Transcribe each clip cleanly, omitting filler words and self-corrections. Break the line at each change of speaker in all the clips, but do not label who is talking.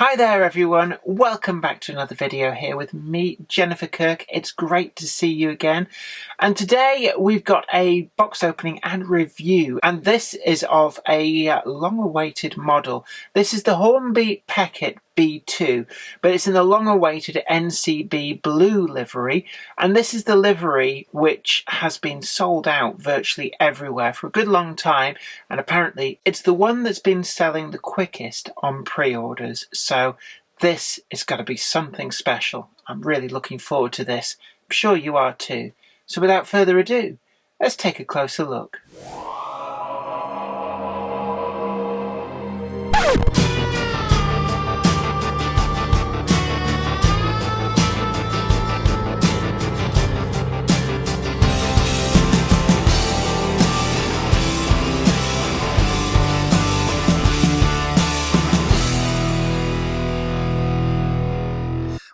Hi there everyone, welcome back to another video here with me, Jennifer Kirk. It's great to see you again. And today we've got a box opening and review, and this is of a long-awaited model. This is the Hornby Peckett B2, but it's in the long-awaited NCB blue livery, and this is the livery which has been sold out virtually everywhere for a good long time, and apparently it's the one that's been selling the quickest on pre-orders. So this is going to be something special. I'm really looking forward to this. I'm sure you are too. So without further ado, let's take a closer look.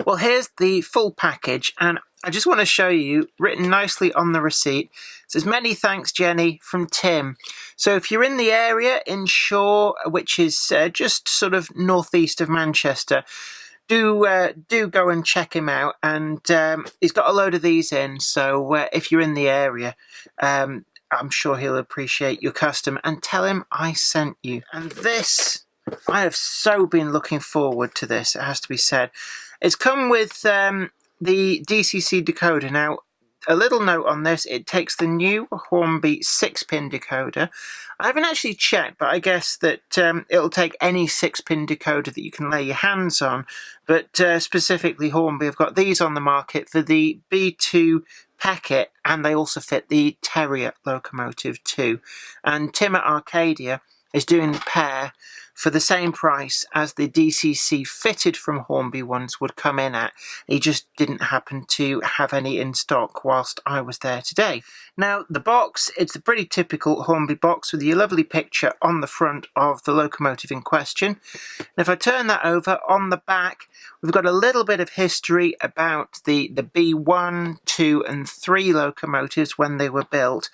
Well, here's the full package, and I just want to show you, written nicely on the receipt, it says, "Many thanks, Jenny, from Tim." So if you're in the area in Shaw, which is just sort of northeast of Manchester, do go and check him out. And he's got a load of these in, so if you're in the area, I'm sure he'll appreciate your custom, and tell him I sent you. And this, I have so been looking forward to this, it has to be said. It's come with the Dccc Decoder. Now, a little note on this, it takes the new Hornby 6-pin decoder. I haven't actually checked, but I guess that it'll take any 6-pin decoder that you can lay your hands on. But specifically Hornby have got these on the market for the B2 Peckett, and they also fit the Terrier locomotive too. And Tim at Arcadia is doing the pair for the same price as the Dccc fitted from Hornby ones would come in at. He just didn't happen to have any in stock whilst I was there today. Now, the box, it's a pretty typical Hornby box with your lovely picture on the front of the locomotive in question. And if I turn that over, on the back, we've got a little bit of history about the B1, 2 and 3 locomotives when they were built.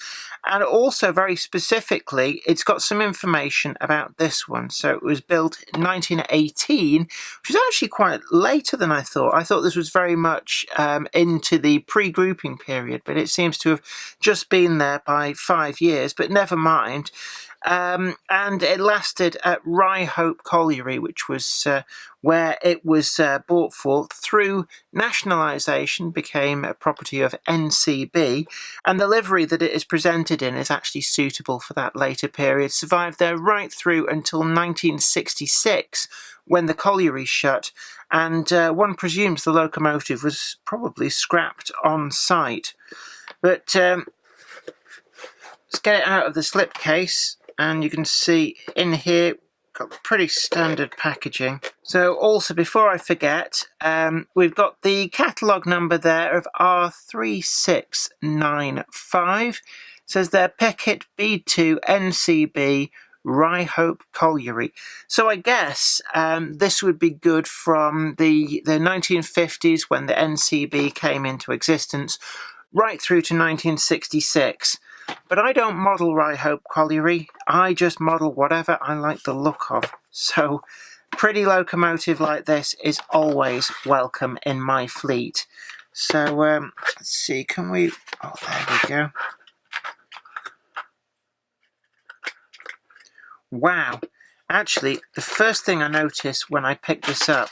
And also, very specifically, it's got some information about this one. So it was built in 1918, which is actually quite later than I thought. I thought this was very much into the pre-grouping period, but it seems to have just been there by 5 years, but never mind. And it lasted at Ryhope Colliery, which was where it was bought for through nationalisation, became a property of NCB, and the livery that it is presented in is actually suitable for that later period. Survived there right through until 1966, when the colliery shut, and one presumes the locomotive was probably scrapped on site. But let's get it out of the slipcase. And you can see in here, got pretty standard packaging. So also, before I forget, we've got the catalogue number there of R3695. It says there, Peckett B2 NCB Ryhope Colliery. So I guess this would be good from the 1950s when the NCB came into existence, right through to 1966. But I don't model Ryhope Colliery, I just model whatever I like the look of. So, pretty locomotive like this is always welcome in my fleet. So, let's see, can we... Oh, there we go. Wow. Actually, the first thing I noticed when I picked this up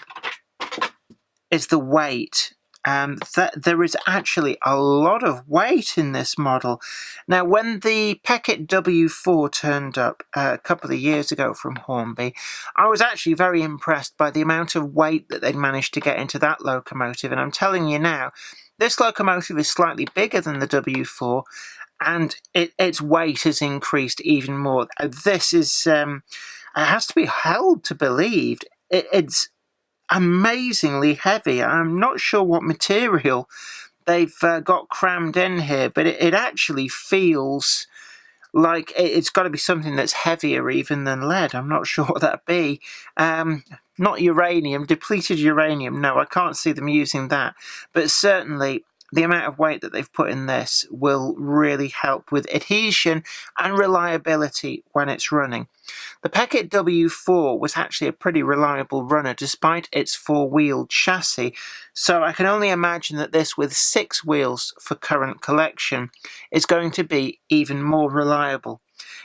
is the weight. There is actually a lot of weight in this model. Now, when the Peckett W4 turned up a couple of years ago from Hornby, I was actually very impressed by the amount of weight that they'd managed to get into that locomotive. And I'm telling you now, this locomotive is slightly bigger than the W4, and its weight has increased even more. This is, it has to be held to believe. It's amazingly heavy. I'm not sure what material they've got crammed in here, but it actually feels like it's got to be something that's heavier even than lead. I'm not sure what that'd be. Not uranium, depleted uranium. No, I can't see them using that. But certainly the amount of weight that they've put in this will really help with adhesion and reliability when it's running. The Peckett W4 was actually a pretty reliable runner despite its four-wheeled chassis, so I can only imagine that this with 6 wheels for current collection is going to be even more reliable.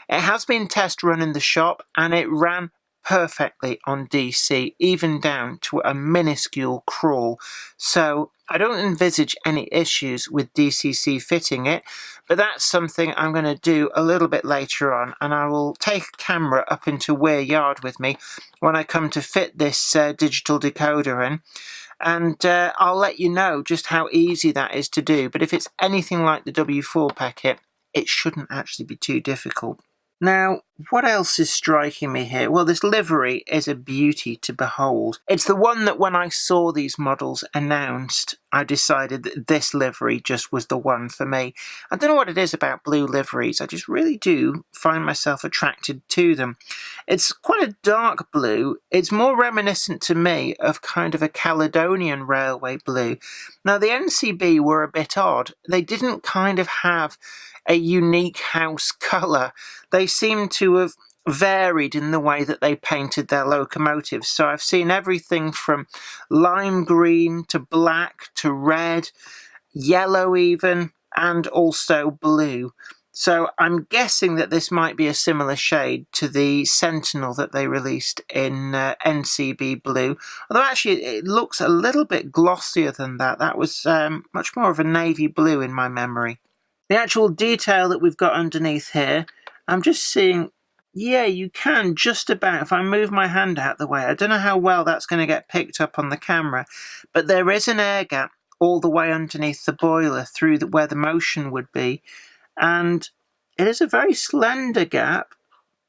It has been test run in the shop and it ran perfectly on DC, even down to a minuscule crawl, so I don't envisage any issues with DCC fitting it, but that's something I'm going to do a little bit later on, and I will take a camera up into Weir Yard with me when I come to fit this digital decoder in, and I'll let you know just how easy that is to do. But if it's anything like the W4 Peckett, it shouldn't actually be too difficult. Now, what else is striking me here? Well, this livery is a beauty to behold. It's the one that when I saw these models announced, I decided that this livery just was the one for me. I don't know what it is about blue liveries. I just really do find myself attracted to them. It's quite a dark blue. It's more reminiscent to me of kind of a Caledonian Railway blue. Now, the NCB were a bit odd. They didn't kind of have a unique house colour. They seem to have varied in the way that they painted their locomotives. So I've seen everything from lime green to black to red, yellow even, and also blue. So I'm guessing that this might be a similar shade to the Sentinel that they released in NCB blue. Although actually it looks a little bit glossier than that. That was much more of a navy blue in my memory. The actual detail that we've got underneath here, I'm just seeing, yeah, you can just about, if I move my hand out the way, I don't know how well that's going to get picked up on the camera, but there is an air gap all the way underneath the boiler through where the motion would be, and it is a very slender gap,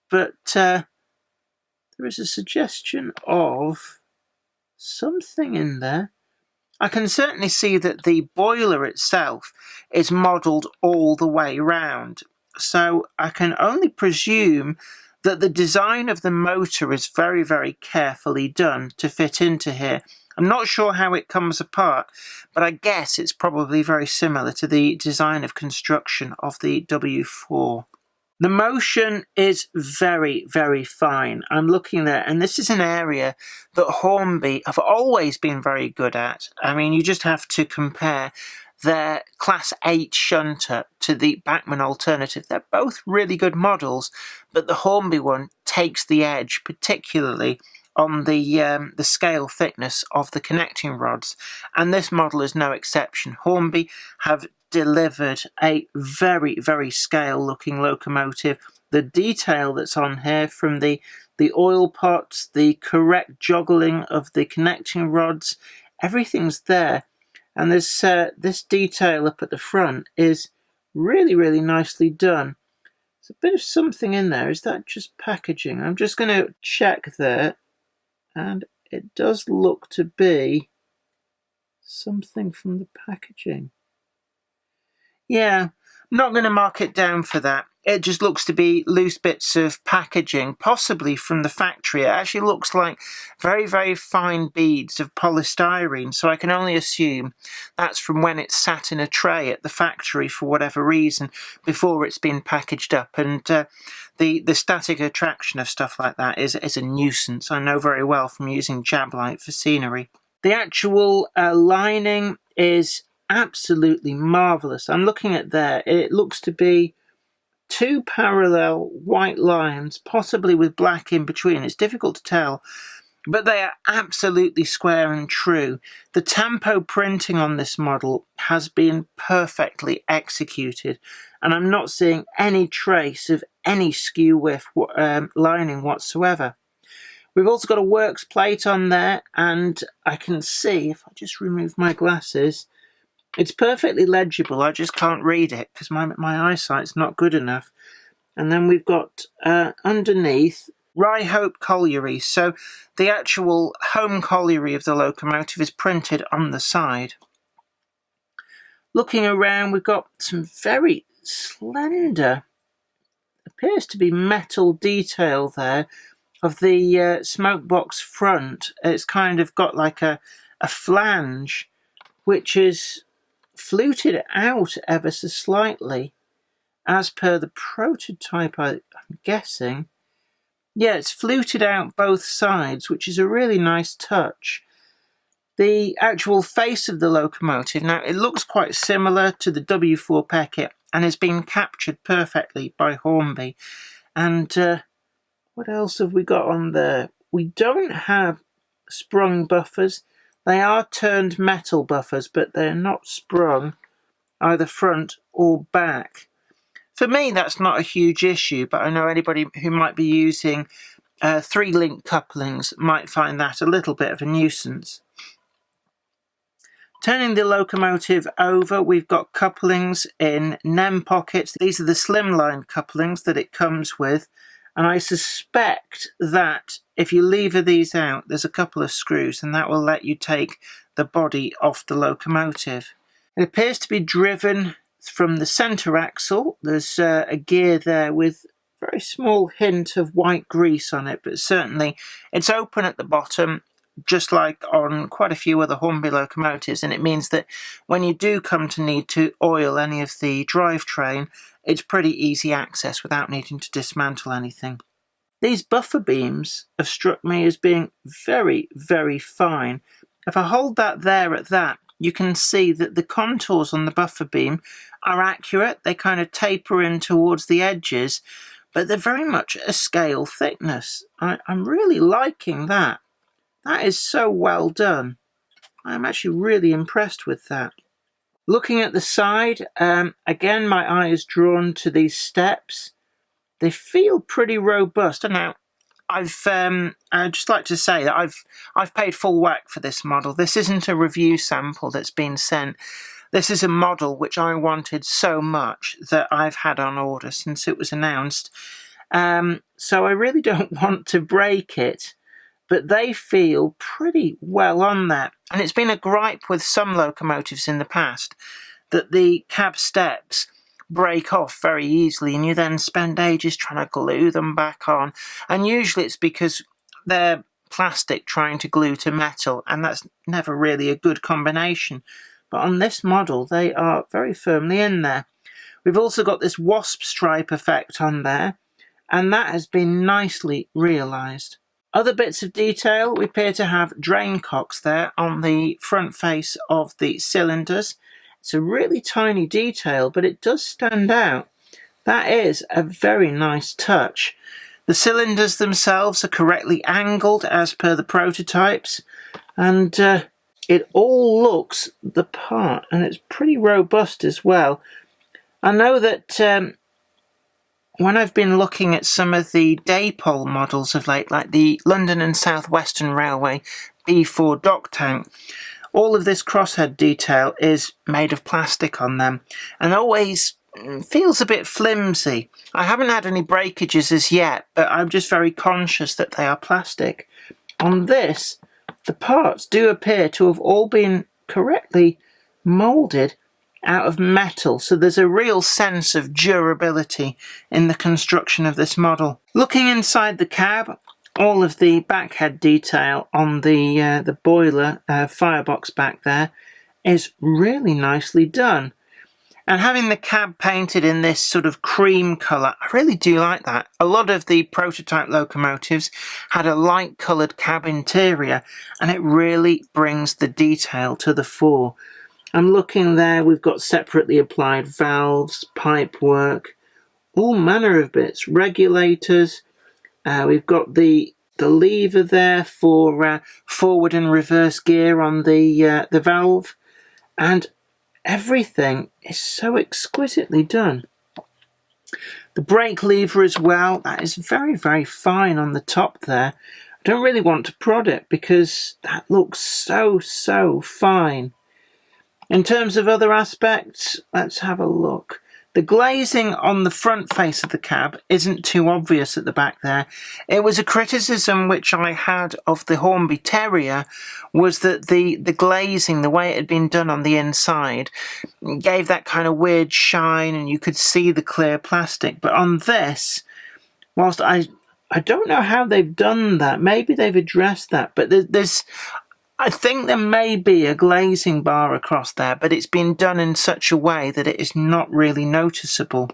but there is a suggestion of something in there. I can certainly see that the boiler itself is modelled all the way round, so I can only presume that the design of the motor is very, very carefully done to fit into here. I'm not sure how it comes apart, but I guess it's probably very similar to the design of construction of the W4. The motion is very, very fine. I'm looking there, and this is an area that Hornby have always been very good at. I mean, you just have to compare their Class 8 shunter to the Bachmann alternative. They're both really good models, but the Hornby one takes the edge, particularly on the scale thickness of the connecting rods, and this model is no exception. Hornby have delivered a very, very scale-looking locomotive. The detail that's on here, from the oil pots, the correct joggling of the connecting rods, everything's there. And this detail up at the front is really, really nicely done. There's a bit of something in there. Is that just packaging? I'm just going to check there. And it does look to be something from the packaging. Yeah, I'm not going to mark it down for that. It just looks to be loose bits of packaging, possibly from the factory. It actually looks like very, very fine beads of polystyrene, so I can only assume that's from when it's sat in a tray at the factory for whatever reason before it's been packaged up. And the static attraction of stuff like that is a nuisance. I know very well from using Jablite for scenery. The actual lining is absolutely marvellous. I'm looking at there. It looks to be 2 parallel white lines, possibly with black in between. It's difficult to tell, but they are absolutely square and true. The tempo printing on this model has been perfectly executed, and I'm not seeing any trace of any skew width lining whatsoever. We've also got a works plate on there, and I can see, if I just remove my glasses, it's perfectly legible. I just can't read it because my eyesight's not good enough. And then we've got underneath Ryhope Colliery. So the actual home colliery of the locomotive is printed on the side. Looking around, we've got some very slender, appears to be metal detail there of the smoke box front. It's kind of got like a flange, which is fluted out ever so slightly as per the prototype, I'm guessing. Yeah, it's fluted out both sides, which is a really nice touch. The actual face of the locomotive, now it looks quite similar to the W4 Peckett and has been captured perfectly by Hornby. And what else have we got on there? We don't have sprung buffers. They are turned metal buffers, but they're not sprung either front or back. For me, that's not a huge issue, but I know anybody who might be using 3-link couplings might find that a little bit of a nuisance. Turning the locomotive over, we've got couplings in NEM pockets. These are the slimline couplings that it comes with, and I suspect that if you lever these out, there's a couple of screws, and that will let you take the body off the locomotive. It appears to be driven from the centre axle. There's a gear there with a very small hint of white grease on it, but certainly it's open at the bottom, just like on quite a few other Hornby locomotives, and it means that when you do come to need to oil any of the drivetrain, it's pretty easy access without needing to dismantle anything. These buffer beams have struck me as being very, very fine. If I hold that there at that, you can see that the contours on the buffer beam are accurate. They kind of taper in towards the edges, but they're very much a scale thickness. I'm really liking that. That is so well done. I'm actually really impressed with that. Looking at the side, again, my eye is drawn to these steps. They feel pretty robust. And now, I'd just like to say that I've paid full whack for this model. This isn't a review sample that's been sent. This is a model which I wanted so much that I've had on order since it was announced. So I really don't want to break it, but they feel pretty well on there. And it's been a gripe with some locomotives in the past that the cab steps break off very easily and you then spend ages trying to glue them back on. And usually it's because they're plastic trying to glue to metal, and that's never really a good combination. But on this model, they are very firmly in there. We've also got this wasp stripe effect on there, and that has been nicely realised. Other bits of detail, we appear to have drain cocks there on the front face of the cylinders. It's a really tiny detail, but it does stand out. That is a very nice touch. The cylinders themselves are correctly angled as per the prototypes, and it all looks the part, and it's pretty robust as well. I know that when I've been looking at some of the Daypole models of late, like the London and South Western Railway B4 dock tank, all of this crosshead detail is made of plastic on them and always feels a bit flimsy. I haven't had any breakages as yet, but I'm just very conscious that they are plastic. On this, the parts do appear to have all been correctly moulded out of metal, so there's a real sense of durability in the construction of this model. Looking inside the cab, all of the backhead detail on the boiler firebox back there is really nicely done. And having the cab painted in this sort of cream colour, I really do like that. A lot of the prototype locomotives had a light coloured cab interior, and it really brings the detail to the fore. I'm looking there, we've got separately applied valves, pipework, all manner of bits, regulators. We've got the lever there for forward and reverse gear on the valve, and everything is so exquisitely done. The brake lever as well, that is very, very fine on the top there. I don't really want to prod it because that looks so, so fine. In terms of other aspects, let's have a look. The glazing on the front face of the cab isn't too obvious at the back there. It was a criticism which I had of the Hornby Terrier, was that the glazing, the way it had been done on the inside, gave that kind of weird shine and you could see the clear plastic. But on this, whilst I don't know how they've done that, maybe they've addressed that, but there's I think there may be a glazing bar across there, but it's been done in such a way that it is not really noticeable.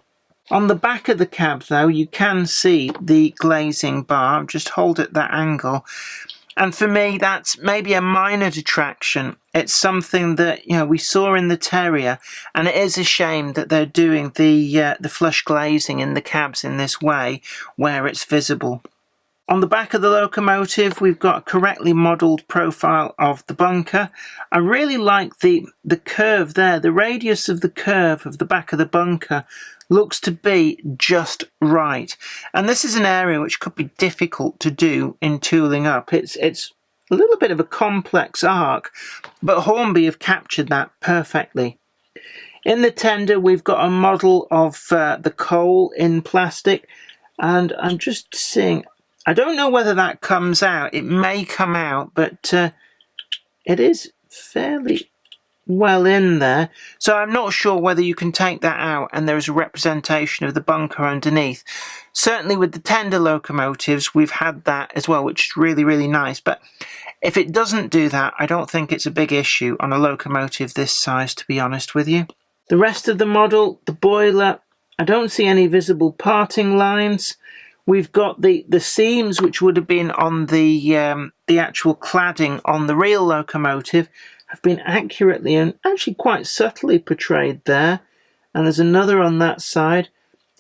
On the back of the cab, though, you can see the glazing bar. Just hold at that angle. And for me, that's maybe a minor detraction. It's something that, you know, we saw in the Terrier, and it is a shame that they're doing the flush glazing in the cabs in this way, where it's visible. On the back of the locomotive, we've got a correctly modelled profile of the bunker. I really like the curve there. The radius of the curve of the back of the bunker looks to be just right. And this is an area which could be difficult to do in tooling up. It's a little bit of a complex arc, but Hornby have captured that perfectly. In the tender, we've got a model of the coal in plastic, and I'm just seeing, I don't know whether that comes out. It may come out, but it is fairly well in there. So I'm not sure whether you can take that out and there is a representation of the bunker underneath. Certainly with the tender locomotives, we've had that as well, which is really, really nice. But if it doesn't do that, I don't think it's a big issue on a locomotive this size, to be honest with you. The rest of the model, the boiler, I don't see any visible parting lines. We've got the seams which would have been on the actual cladding on the real locomotive have been accurately and actually quite subtly portrayed there. And there's another on that side.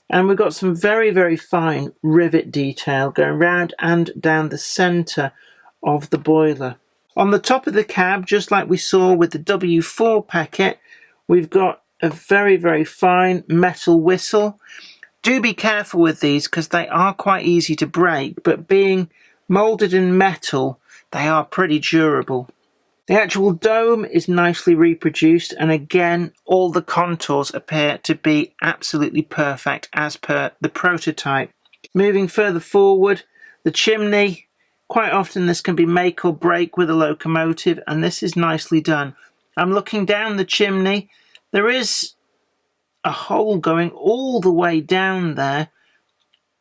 And we've got some very, very fine rivet detail going round and down the centre of the boiler. On the top of the cab, just like we saw with the W4 Peckett, we've got a very, very fine metal whistle. Do be careful with these because they are quite easy to break, but being moulded in metal, they are pretty durable. The actual dome is nicely reproduced, and again, all the contours appear to be absolutely perfect as per the prototype. Moving further forward, the chimney, quite often this can be make or break with a locomotive, and this is nicely done. I'm looking down the chimney. There is a hole going all the way down there,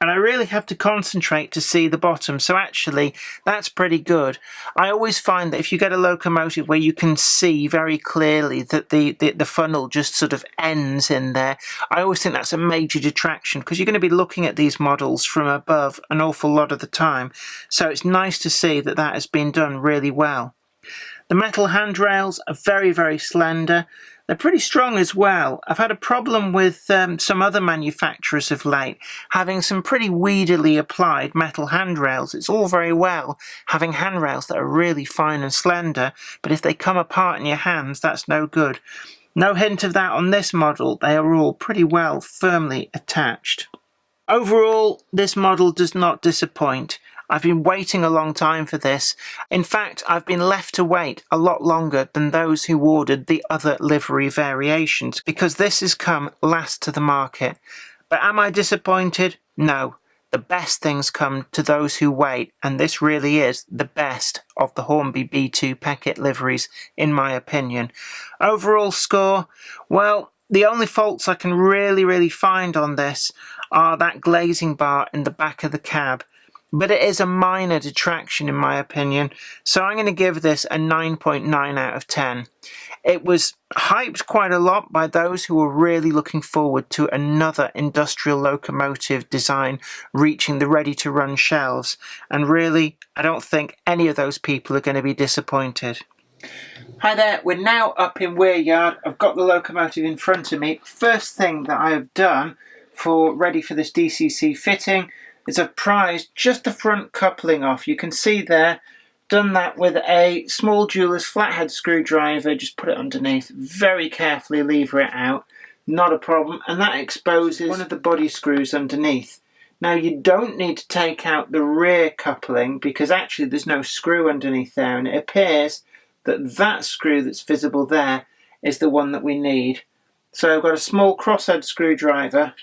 and I really have to concentrate to see the bottom, so actually that's pretty good. I always find that if you get a locomotive where you can see very clearly that the funnel just sort of ends in there, I always think that's a major detraction because you're going to be looking at these models from above an awful lot of the time, so it's nice to see that that has been done really well. The metal handrails are very, very slender. They're pretty strong as well. I've had a problem with some other manufacturers of late having some pretty weedily applied metal handrails. It's all very well having handrails that are really fine and slender, but if they come apart in your hands, that's no good. No hint of that on this model. They are all pretty well firmly attached. Overall, this model does not disappoint. I've been waiting a long time for this. In fact, I've been left to wait a lot longer than those who ordered the other livery variations because this has come last to the market. But am I disappointed? No. The best things come to those who wait, and this really is the best of the Hornby B2 Peckett liveries, in my opinion. Overall score, well, the only faults I can really find on this are that glazing bar in the back of the cab. But it is a minor detraction in my opinion, so I'm going to give this a 9.9 out of 10. It was hyped quite a lot by those who were really looking forward to another industrial locomotive design reaching the ready-to-run shelves, and really, I don't think any of those people are going to be disappointed. Hi there, we're now up in Weir Yard. I've got the locomotive in front of me. First thing that I have done ready for this DCC fitting is I've prized just the front coupling off. You can see there, done that with a small jeweler's flathead screwdriver, just put it underneath, very carefully lever it out, not a problem, and that exposes one of the body screws underneath. Now you don't need to take out the rear coupling because actually there's no screw underneath there, and it appears that that screw that's visible there is the one that we need. So I've got a small crosshead screwdriver,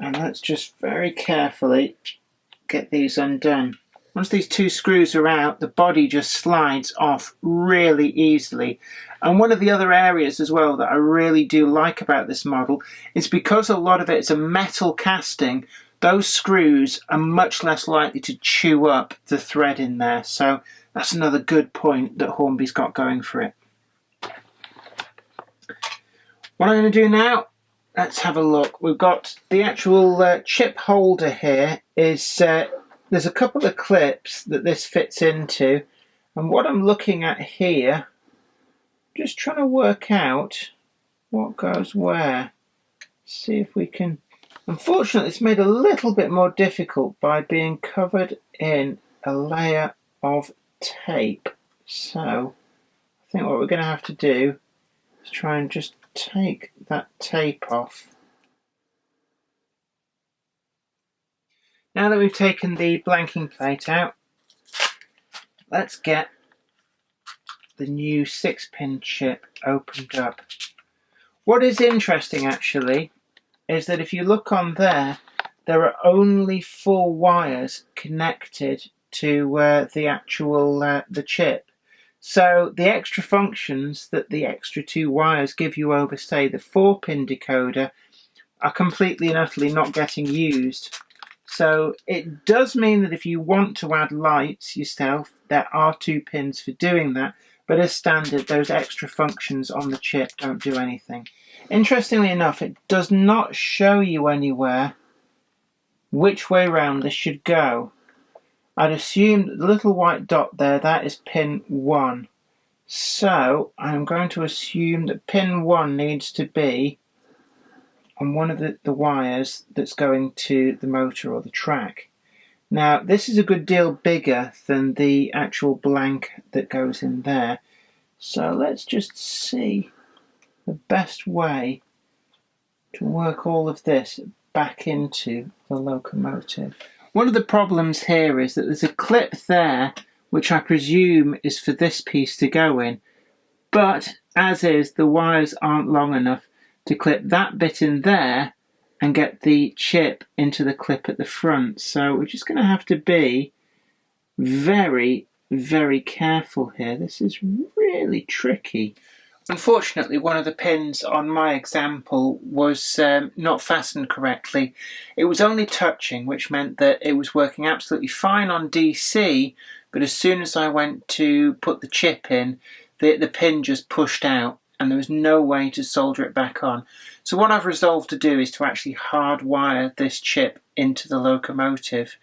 and let's just very carefully get these undone. Once these two screws are out, the body just slides off really easily. And one of the other areas as well that I really do like about this model is because a lot of it is a metal casting, those screws are much less likely to chew up the thread in there. So That's another good point that Hornby's got going for it. What I'm going to do now, let's have a look. We've got the actual chip holder here. There's a couple of clips that this fits into, and what I'm looking at here, just trying to work out what goes where. See if we can. Unfortunately, it's made a little bit more difficult by being covered in a layer of tape. So I think what we're going to have to do is try and just take that tape off. Now that we've taken the blanking plate out, let's get the new 6-pin chip opened up. What is interesting actually is that if you look on there, there are only 4 wires connected to the actual the chip. So the extra functions that the extra 2 wires give you over, say, the 4-pin decoder are completely and utterly not getting used. So it does mean that if you want to add lights yourself, there are 2 pins for doing that, but as standard, those extra functions on the chip don't do anything. Interestingly enough, it does not show you anywhere which way round this should go. I'd assume the little white dot there, that is pin 1. So I'm going to assume that pin 1 needs to be on one of the wires that's going to the motor or the track. Now this is a good deal bigger than the actual blank that goes in there. So let's just see the best way to work all of this back into the locomotive. One of the problems here is that there's a clip there which I presume is for this piece to go in, but as is, the wires aren't long enough to clip that bit in there and get the chip into the clip at the front. So we're just going to have to be very, very careful here. This is really tricky. Unfortunately, one of the pins on my example was not fastened correctly. It was only touching, which meant that it was working absolutely fine on DC, but as soon as I went to put the chip in, the pin just pushed out and there was no way to solder it back on. So what I've resolved to do is to actually hardwire this chip into the locomotive.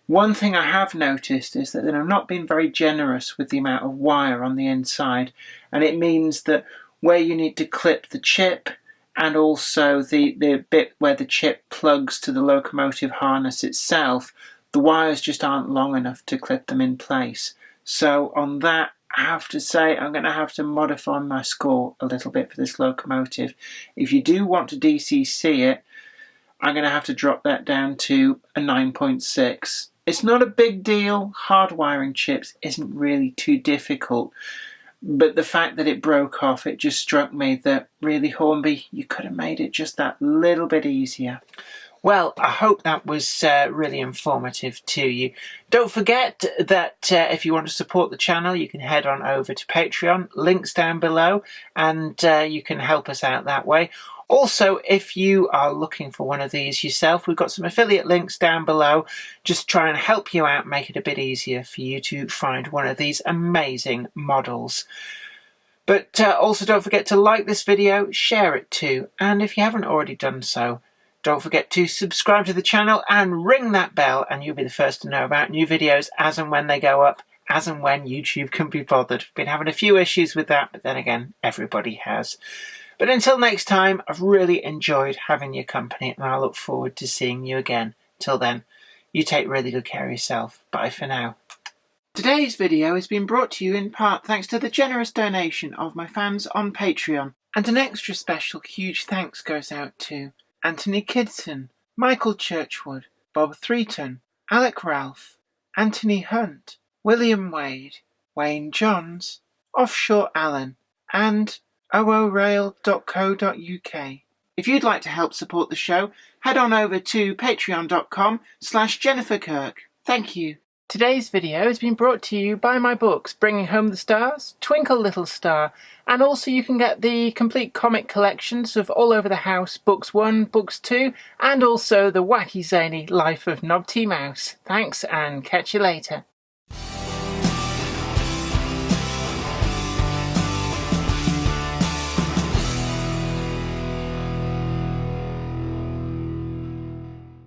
One thing I have noticed is that I'm not being very generous with the amount of wire on the inside, and it means that where you need to clip the chip and also the bit where the chip plugs to the locomotive harness itself, the wires just aren't long enough to clip them in place. So on that, I have to say I'm going to have to modify my score a little bit for this locomotive. If you do want to DCC it, I'm going to have to drop that down to a 9.6. It's not a big deal. Hardwiring chips isn't really too difficult. But the fact that it broke off, it just struck me that really, Hornby, you could have made it just that little bit easier. Well, I hope that was really informative to you. Don't forget that if you want to support the channel, you can head on over to Patreon. Links down below, and you can help us out that way. Also, if you are looking for one of these yourself, we've got some affiliate links down below. Just try and help you out, make it a bit easier for you to find one of these amazing models. But also don't forget to like this video, share it too, and if you haven't already done so, don't forget to subscribe to the channel and ring that bell, and you'll be the first to know about new videos as and when they go up, as and when YouTube can be bothered. Been having a few issues with that, but then again, everybody has. But until next time, I've really enjoyed having your company, and I look forward to seeing you again. Till then, you take really good care of yourself. Bye for now. Today's video has been brought to you in part thanks to the generous donation of my fans on Patreon. And an extra special huge thanks goes out to Anthony Kidson, Michael Churchwood, Bob Threeton, Alec Ralph, Anthony Hunt, William Wade, Wayne Johns, Offshore Allen, and oorail.co.uk. If you'd like to help support the show, head on over to patreon.com/Jennifer Kirk. Thank you. Today's video has been brought to you by my books, Bringing Home the Stars, Twinkle Little Star, and also you can get the complete comic collections of All Over the House, Books 1, Books 2, and also the wacky zany Life of Knobty Mouse. Thanks, and catch you later.